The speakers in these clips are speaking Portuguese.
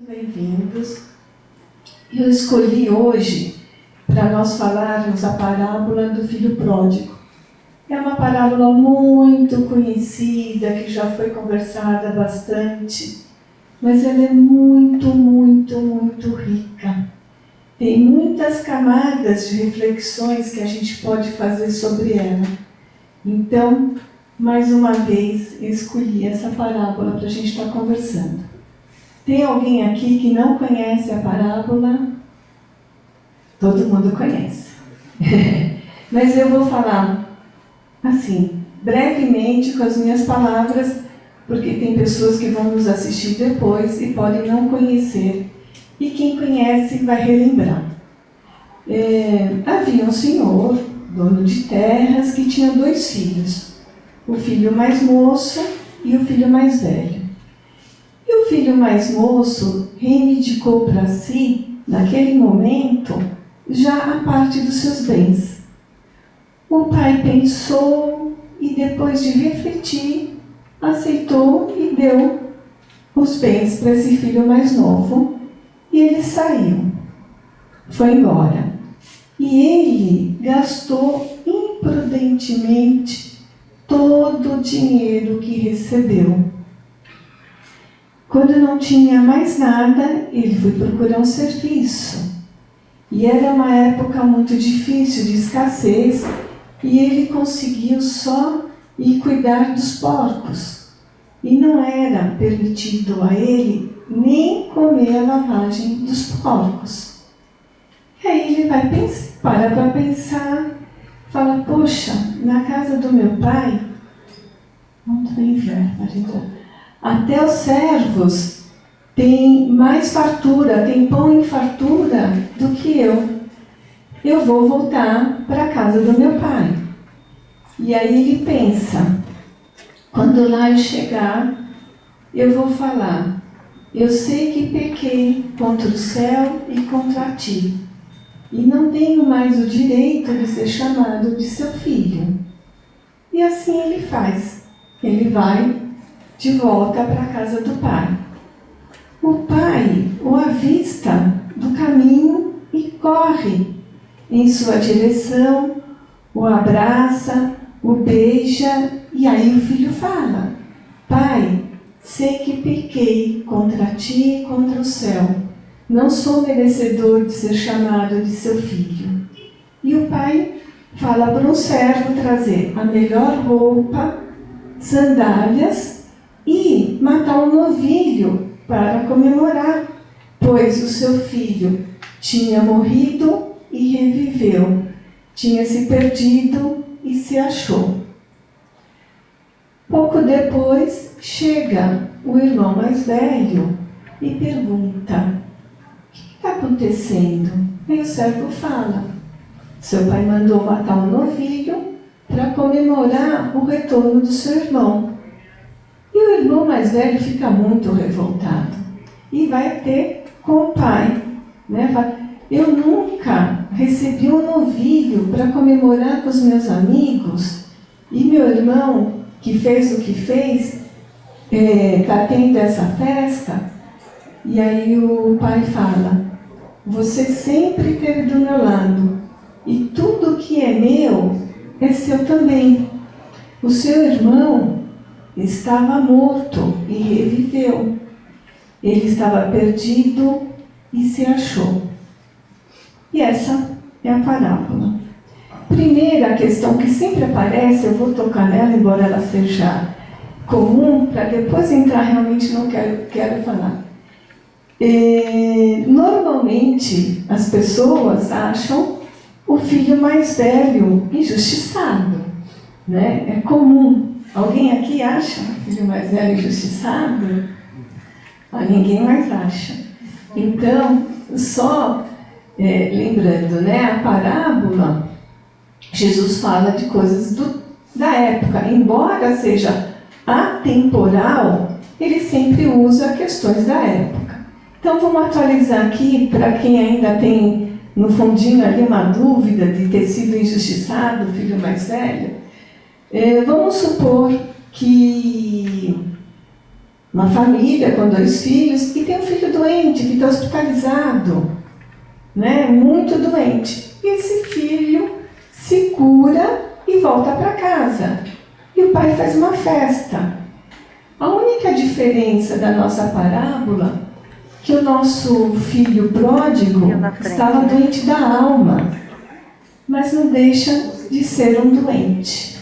Bem-vindos. Eu escolhi hoje para nós falarmos a parábola do filho pródigo. É uma parábola muito conhecida, que já foi conversada bastante, mas ela é muito rica. Tem muitas camadas de reflexões que a gente pode fazer sobre ela. Então, mais uma vez, eu escolhi essa parábola para a gente estar conversando. Tem alguém aqui que não conhece a parábola? Todo mundo conhece. Mas eu vou falar assim, brevemente, com as minhas palavras, porque tem pessoas que vão nos assistir depois e podem não conhecer. E quem conhece vai relembrar. Havia um senhor, dono de terras, que tinha 2 filhos. O filho mais moço e o filho mais velho. E o filho mais moço reivindicou para si, naquele momento, já a parte dos seus bens. O pai pensou e, depois de refletir, aceitou e deu os bens para esse filho mais novo. E ele saiu, foi embora. E ele gastou imprudentemente todo o dinheiro que recebeu. Quando não tinha mais nada, ele foi procurar um serviço. E era uma época muito difícil, de escassez, e ele conseguiu só ir cuidar dos porcos. E não era permitido a ele nem comer a lavagem dos porcos. E aí ele para pensar, fala, poxa, na casa do meu pai, muito bem, até os servos têm mais fartura, têm pão em fartura do que eu. Eu vou voltar para a casa do meu pai. E aí ele pensa, quando lá eu chegar, eu vou falar, eu sei que pequei contra o céu e contra ti, e não tenho mais o direito de ser chamado de seu filho. E assim ele faz. Ele vai de volta para a casa do pai. O pai o avista do caminho e corre em sua direção, o abraça, o beija, e aí o filho fala, pai, sei que pequei contra ti e contra o céu. Não sou merecedor de ser chamado de seu filho. E o pai fala para um servo trazer a melhor roupa, sandálias e matar um novilho para comemorar, pois o seu filho tinha morrido e reviveu, tinha se perdido e se achou. Pouco depois, chega o irmão mais velho e pergunta, o que está acontecendo? Aí o servo fala, seu pai mandou matar um novilho para comemorar o retorno do seu irmão. E o irmão mais velho fica muito revoltado e vai ter com o pai. Fala, eu nunca recebi um novilho para comemorar com os meus amigos e meu irmão, que fez o que fez, está tendo essa festa. E aí o pai fala, você sempre esteve do meu lado e tudo que é meu é seu também. O seu irmão estava morto e reviveu. Ele estava perdido e se achou. E essa é a parábola. Primeira questão que sempre aparece, eu vou tocar nela, embora ela seja comum, para depois entrar realmente no que eu quero falar. Normalmente, as pessoas acham o filho mais velho injustiçado. É comum. Alguém aqui acha o filho mais velho injustiçado? Ninguém mais acha. Então, só lembrando, a parábola, Jesus fala de coisas da época. Embora seja atemporal, ele sempre usa questões da época. Então, vamos atualizar aqui, para quem ainda tem no fundinho ali uma dúvida de ter sido injustiçado, o filho mais velho. Vamos supor que uma família com 2 filhos e tem um filho doente, que está hospitalizado, né? Muito doente. E esse filho se cura e volta para casa. E o pai faz uma festa. A única diferença da nossa parábola é que o nosso filho pródigo estava doente da alma, mas não deixa de ser um doente.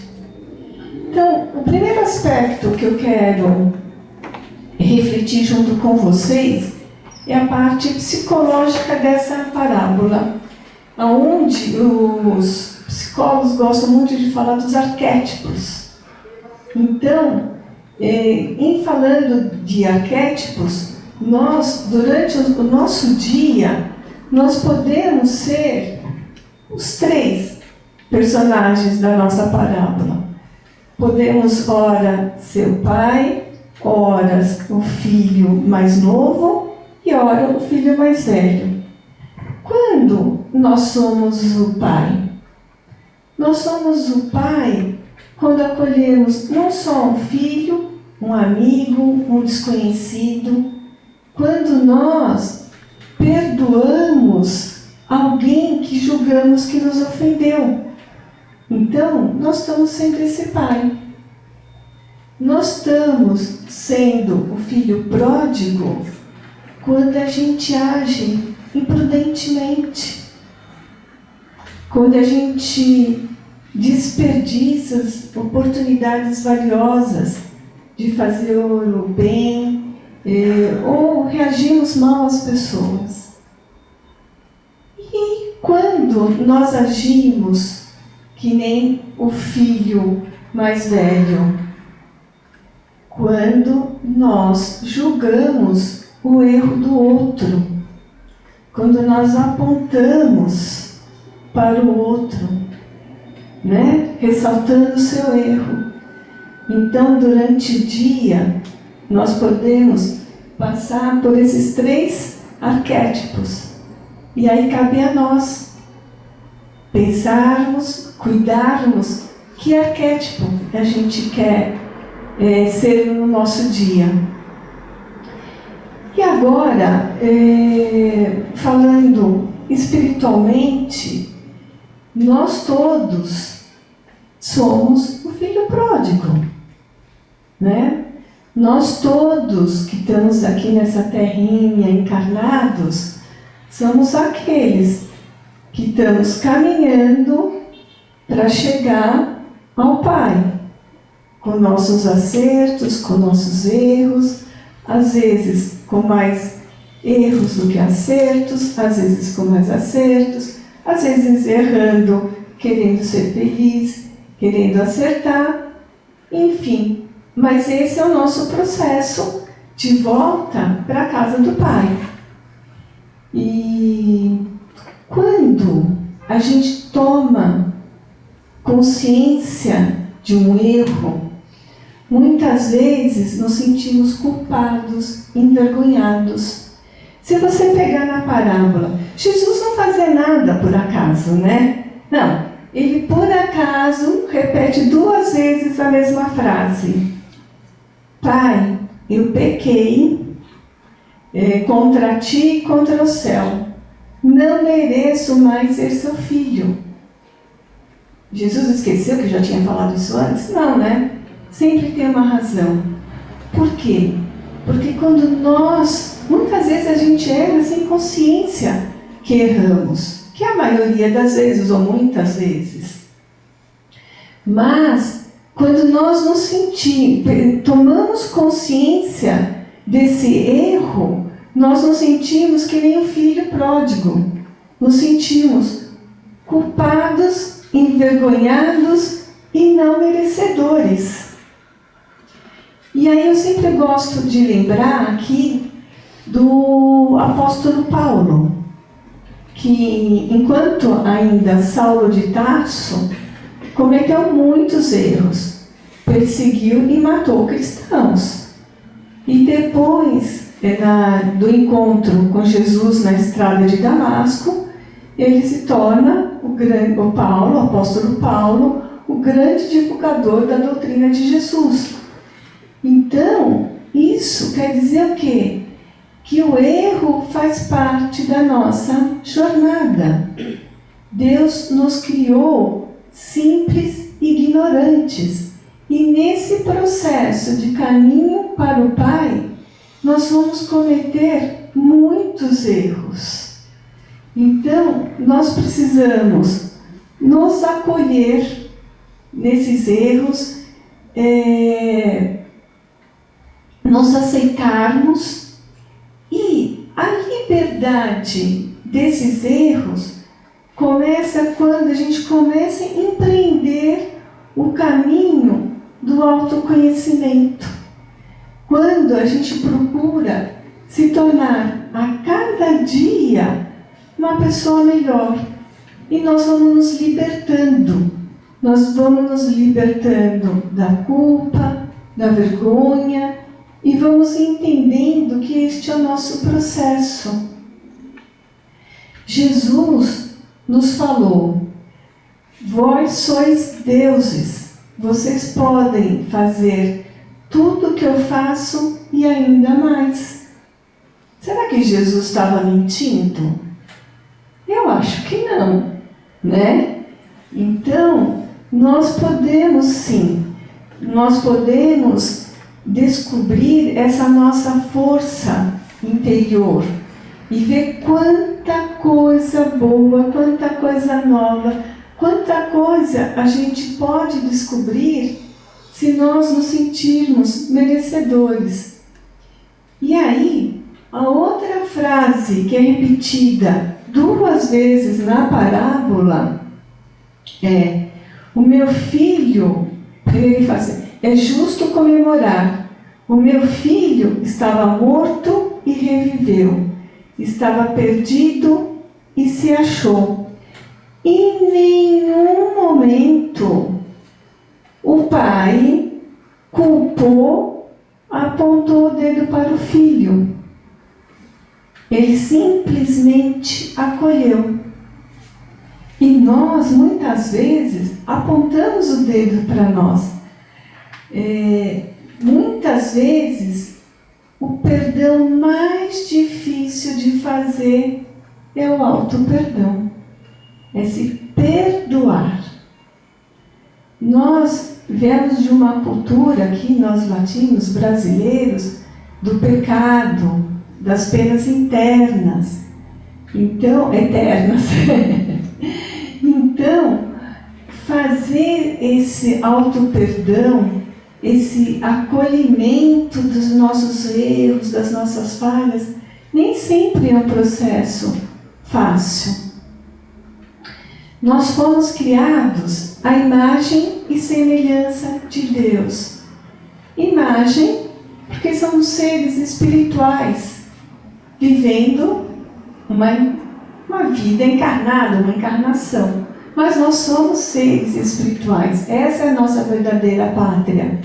Então, o primeiro aspecto que eu quero refletir junto com vocês é a parte psicológica dessa parábola, onde os psicólogos gostam muito de falar dos arquétipos. Então, em falando de arquétipos, nós, durante o nosso dia, nós podemos ser os 3 personagens da nossa parábola. Podemos, ora, ser o pai, ora, o filho mais novo e ora, o filho mais velho. Quando nós somos o pai? Nós somos o pai quando acolhemos não só um filho, um amigo, um desconhecido, quando nós perdoamos alguém que julgamos que nos ofendeu. Então, nós estamos sendo esse pai. Nós estamos sendo o filho pródigo quando a gente age imprudentemente, quando a gente desperdiça oportunidades valiosas de fazer o bem, ou reagimos mal às pessoas. E quando nós agimos que nem o filho mais velho, quando nós julgamos o erro do outro, quando nós apontamos para o outro, né? Ressaltando o seu erro. Então, durante o dia, nós podemos passar por esses 3 arquétipos. E aí cabe a nós pensarmos, cuidarmos que arquétipo a gente quer ser no nosso dia. E agora, falando espiritualmente, nós todos somos o filho pródigo, né? Nós todos que estamos aqui nessa terrinha encarnados, somos aqueles que estamos caminhando para chegar ao Pai, com nossos acertos, com nossos erros, às vezes com mais erros do que acertos, às vezes com mais acertos, às vezes errando, querendo ser feliz, querendo acertar, enfim. Mas esse é o nosso processo de volta para a casa do Pai. E quando a gente toma consciência de um erro, muitas vezes nos sentimos culpados, envergonhados. Se você pegar na parábola, Jesus não fazia nada por acaso, né? Não, ele por acaso repete 2 vezes a mesma frase. Pai, eu pequei contra ti e contra o céu. Não mereço mais ser seu filho. Jesus esqueceu que já tinha falado isso antes? Não, né? Sempre tem uma razão. Por quê? Porque quando muitas vezes a gente erra sem consciência que erramos. Que é a maioria das vezes, ou muitas vezes. Mas, quando nós tomamos consciência desse erro, nós nos sentimos que nem o filho pródigo. Nos sentimos culpados, envergonhados e não merecedores. E aí eu sempre gosto de lembrar aqui do apóstolo Paulo, que enquanto ainda Saulo de Tarso, cometeu muitos erros, perseguiu e matou cristãos. E depois do encontro com Jesus na estrada de Damasco, ele se torna o apóstolo Paulo, o grande divulgador da doutrina de Jesus. Então, isso quer dizer o quê? que o erro faz parte da nossa jornada. Deus nos criou simples e ignorantes. E nesse processo de caminho para o Pai, nós vamos cometer muitos erros. Então, nós precisamos nos acolher nesses erros, nos aceitarmos, e a liberdade desses erros começa quando a gente começa a empreender o caminho do autoconhecimento. Quando a gente procura se tornar a cada dia uma pessoa melhor. E nós vamos nos libertando. Nós vamos nos libertando da culpa, da vergonha, e vamos entendendo que este é o nosso processo. Jesus nos falou: vós sois deuses, vocês podem fazer tudo o que eu faço e ainda mais. Será que Jesus estava mentindo? Eu acho que não, né? Então, nós podemos sim, nós podemos descobrir essa nossa força interior e ver quanta coisa boa, quanta coisa nova, quanta coisa a gente pode descobrir se nós nos sentirmos merecedores. E aí, a outra frase que é repetida 2 vezes na parábola é: o meu filho, ele fala assim, é justo comemorar, o meu filho estava morto e reviveu, estava perdido e se achou. Em nenhum momento o pai culpou, apontou o dedo para o filho. Ele simplesmente acolheu. E nós, muitas vezes, apontamos o dedo para nós. Muitas vezes, o perdão mais difícil de fazer é o auto-perdão. É se perdoar. Nós viemos de uma cultura aqui, nós latinos, brasileiros, do pecado, das penas internas. Então, eternas. Então, fazer esse auto-perdão, esse acolhimento dos nossos erros, das nossas falhas, nem sempre é um processo fácil. Nós fomos criados à imagem e semelhança de Deus. Imagem, porque somos seres espirituais, vivendo uma vida encarnada, uma encarnação. Mas nós somos seres espirituais. Essa é a nossa verdadeira pátria.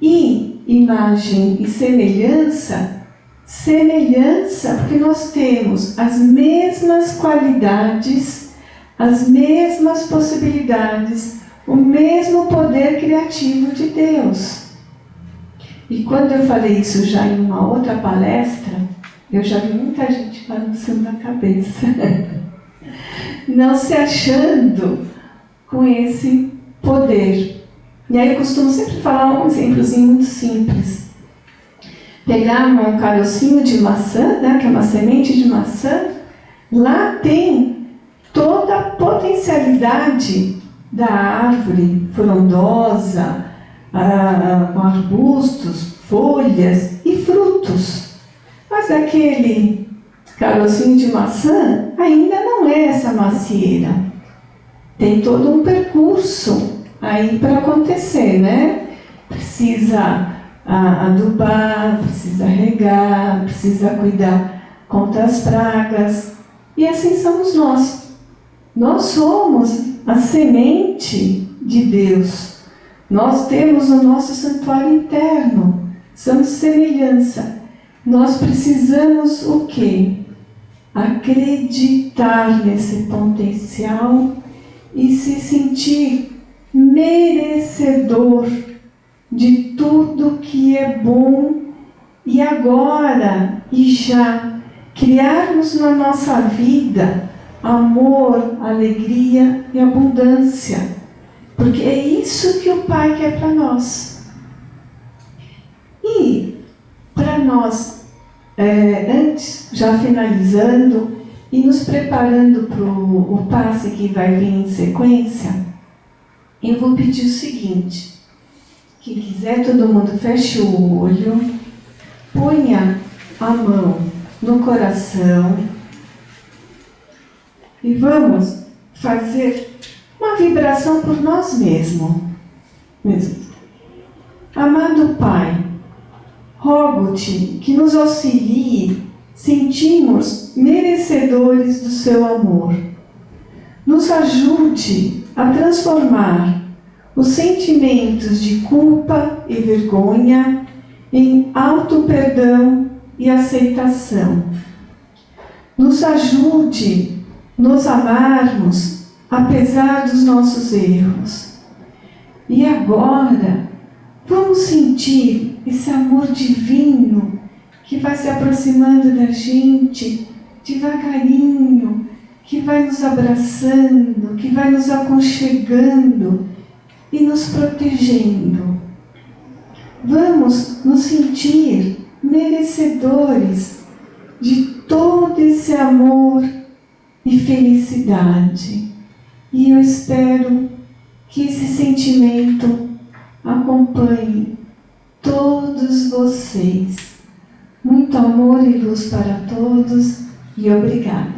E imagem e semelhança, porque nós temos as mesmas qualidades, as mesmas possibilidades, o mesmo poder criativo de Deus. E quando eu falei isso já em uma outra palestra, eu já vi muita gente balançando a cabeça, não se achando com esse poder. E aí eu costumo sempre falar um exemplozinho muito simples. Pegar um carocinho de maçã, né, que é uma semente de maçã, lá tem toda a potencialidade da árvore frondosa, com arbustos, folhas e frutos. Mas aquele carocinho de maçã ainda não é essa macieira. Tem todo um percurso aí para acontecer, né? Precisa adubar, precisa regar, precisa cuidar contra as pragas. E assim somos nós. Nós somos a semente de Deus. Nós temos o nosso santuário interno. Somos semelhança. Nós precisamos o quê? Acreditar nesse potencial e se sentir merecedor de tudo que é bom e agora e já criarmos na nossa vida amor, alegria e abundância. Porque é isso que o Pai quer para nós. E para nós, antes, já finalizando e nos preparando para o passe que vai vir em sequência, eu vou pedir o seguinte: quem quiser, todo mundo feche o olho, ponha a mão no coração e vamos fazer uma vibração por nós mesmos. Amado Pai, rogo-te que nos auxilie, sentimos merecedores do seu amor. Nos ajude a transformar os sentimentos de culpa e vergonha em auto-perdão e aceitação. Nos ajude nos amarmos apesar dos nossos erros. E agora, vamos sentir esse amor divino que vai se aproximando da gente devagarinho, que vai nos abraçando, que vai nos aconchegando e nos protegendo. Vamos nos sentir merecedores de todo esse amor e felicidade. E eu espero que esse sentimento acompanhe todos vocês. Muito amor e luz para todos e obrigada.